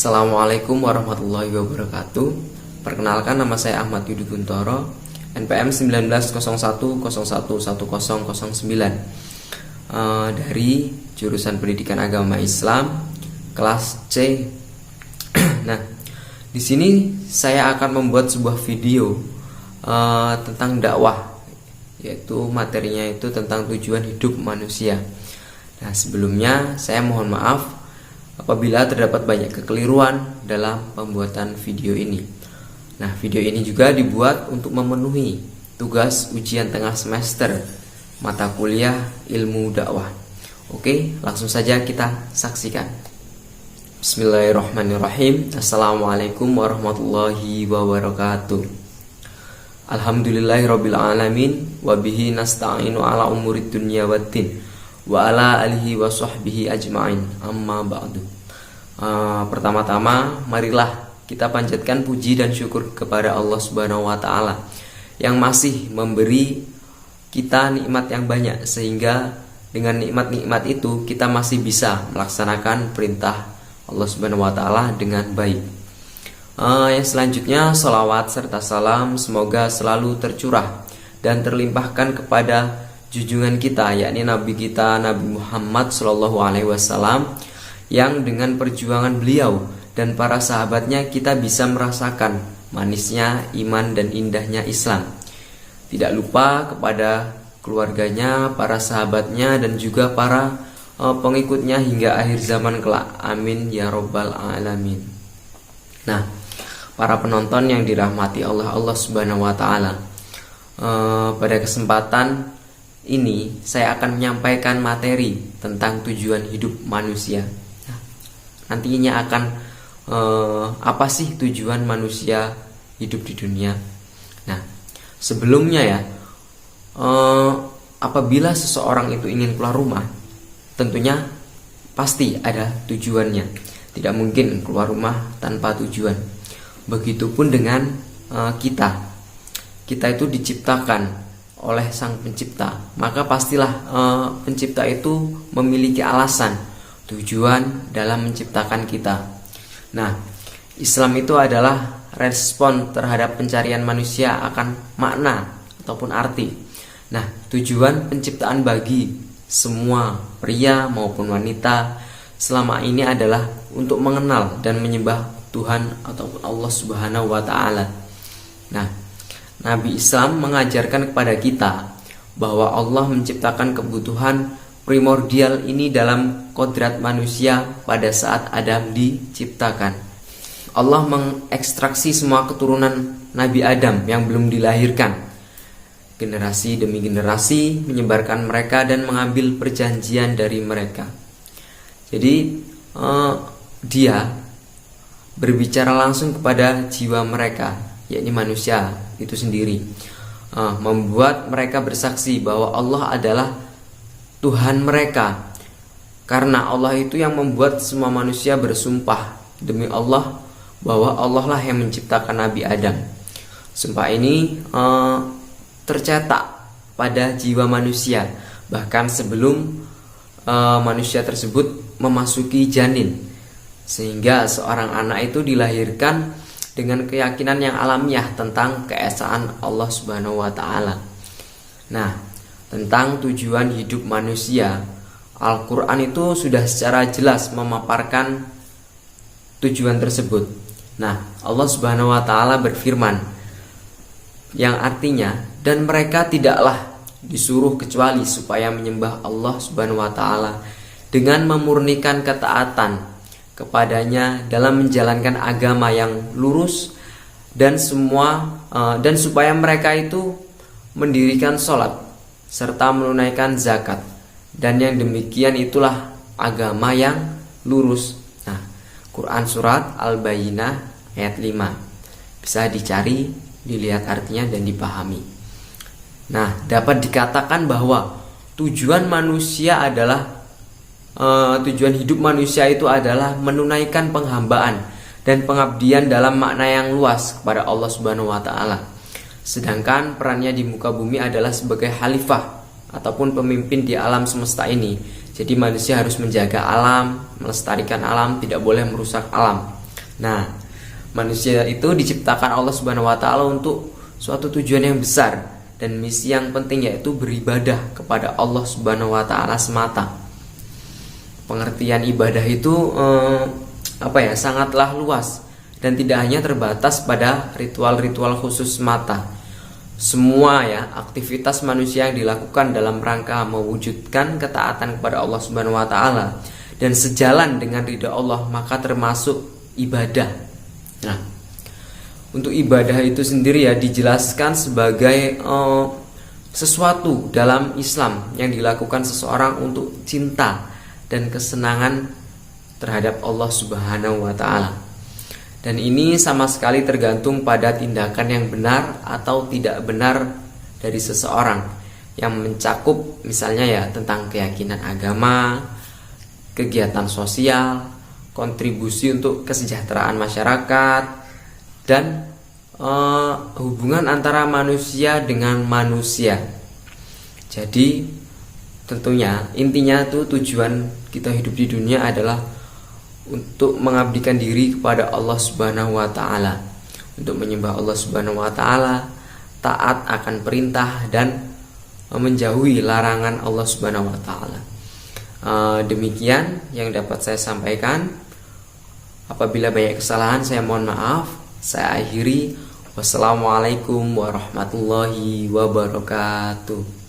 Assalamualaikum warahmatullahi wabarakatuh. Perkenalkan, nama saya Ahmad Yudi Guntoro, NPM 1901011009, dari jurusan Pendidikan Agama Islam kelas C. Nah, di sini saya akan membuat sebuah video tentang dakwah, yaitu materinya itu tentang tujuan hidup manusia. Nah, sebelumnya saya mohon maaf apabila terdapat banyak kekeliruan dalam pembuatan video ini. Nah, video ini juga dibuat untuk memenuhi tugas ujian tengah semester mata kuliah ilmu dakwah. Oke, langsung saja kita saksikan. Bismillahirrahmanirrahim. Assalamualaikum warahmatullahi wabarakatuh. Alhamdulillahirabbil alamin wa bihi nasta'inu ala umurid dunya waddin wa ala alihi wa sahbihi ajma'in, amma ba'du. Pertama-tama marilah kita panjatkan puji dan syukur kepada Allah Subhanahu wa taala yang masih memberi kita nikmat yang banyak, sehingga dengan nikmat-nikmat itu kita masih bisa melaksanakan perintah Allah Subhanahu wa taala dengan baik. Yang selanjutnya, salawat serta salam semoga selalu tercurah dan terlimpahkan kepada junjungan kita, yakni Nabi kita Nabi Muhammad SAW, yang dengan perjuangan beliau dan para sahabatnya kita bisa merasakan manisnya iman dan indahnya Islam. Tidak lupa kepada keluarganya, para sahabatnya, dan juga para pengikutnya hingga akhir zaman kelak. Amin ya robbal alamin. Nah, para penonton yang dirahmati Allah Subhanahu wa taala, pada kesempatan ini saya akan menyampaikan materi tentang tujuan hidup manusia. Nah, nantinya akan apa sih tujuan manusia hidup di dunia? Nah, sebelumnya ya, apabila seseorang itu ingin keluar rumah, tentunya pasti ada tujuannya. Tidak mungkin keluar rumah tanpa tujuan. Begitupun dengan kita itu diciptakan oleh Sang Pencipta, maka pastilah Pencipta itu memiliki alasan, tujuan dalam menciptakan kita. Nah, Islam itu adalah respon terhadap pencarian manusia akan makna ataupun arti. Nah, tujuan penciptaan bagi semua pria maupun wanita selama ini adalah untuk mengenal dan menyembah Tuhan ataupun Allah Subhanahu wa taala. Nah, Nabi Islam mengajarkan kepada kita bahwa Allah menciptakan kebutuhan primordial ini dalam kodrat manusia pada saat Adam diciptakan. Allah mengekstraksi semua keturunan Nabi Adam yang belum dilahirkan, generasi demi generasi, menyebarkan mereka dan mengambil perjanjian dari mereka. Jadi dia berbicara langsung kepada jiwa mereka, yakni manusia itu sendiri, membuat mereka bersaksi bahwa Allah adalah Tuhan mereka. Karena Allah itu yang membuat semua manusia bersumpah demi Allah bahwa Allah lah yang menciptakan Nabi Adam. Sumpah ini tercetak pada jiwa manusia bahkan sebelum manusia tersebut memasuki janin, sehingga seorang anak itu dilahirkan dengan keyakinan yang alamiah tentang keesaan Allah Subhanahu wa taala. Nah, tentang tujuan hidup manusia, Al-Qur'an itu sudah secara jelas memaparkan tujuan tersebut. Nah, Allah Subhanahu wa taala berfirman yang artinya, dan mereka tidaklah disuruh kecuali supaya menyembah Allah Subhanahu wa taala dengan memurnikan ketaatan kepadanya dalam menjalankan agama yang lurus dan supaya mereka itu mendirikan sholat serta menunaikan zakat, dan yang demikian itulah agama yang lurus. Nah, Quran surat Al-Bayyinah ayat 5 bisa dicari, dilihat artinya dan dipahami. Nah, dapat dikatakan bahwa tujuan hidup manusia itu adalah menunaikan penghambaan dan pengabdian dalam makna yang luas kepada Allah Subhanahu wa taala. Sedangkan perannya di muka bumi adalah sebagai khalifah ataupun pemimpin di alam semesta ini. Jadi manusia harus menjaga alam, melestarikan alam, tidak boleh merusak alam. Nah, manusia itu diciptakan Allah Subhanahu wa taala untuk suatu tujuan yang besar dan misi yang penting, yaitu beribadah kepada Allah Subhanahu wa taala semata. Pengertian ibadah itu sangatlah luas dan tidak hanya terbatas pada ritual-ritual khusus semata. Semua aktivitas manusia yang dilakukan dalam rangka mewujudkan ketaatan kepada Allah Subhanahu wa taala dan sejalan dengan ridha Allah, maka termasuk ibadah. Nah, untuk ibadah itu sendiri dijelaskan sebagai sesuatu dalam Islam yang dilakukan seseorang untuk cinta dan kesenangan terhadap Allah Subhanahu wa taala. Dan ini sama sekali tergantung pada tindakan yang benar atau tidak benar dari seseorang, yang mencakup misalnya tentang keyakinan agama, kegiatan sosial, kontribusi untuk kesejahteraan masyarakat, dan hubungan antara manusia dengan manusia. Jadi tentunya intinya tujuan kita hidup di dunia adalah untuk mengabdikan diri kepada Allah Subhanahu wa taala, untuk menyembah Allah Subhanahu wa taala, taat akan perintah dan menjauhi larangan Allah Subhanahu wa taala. Demikian yang dapat saya sampaikan. Apabila banyak kesalahan, saya mohon maaf. Saya akhiri. Wassalamualaikum warahmatullahi wabarakatuh.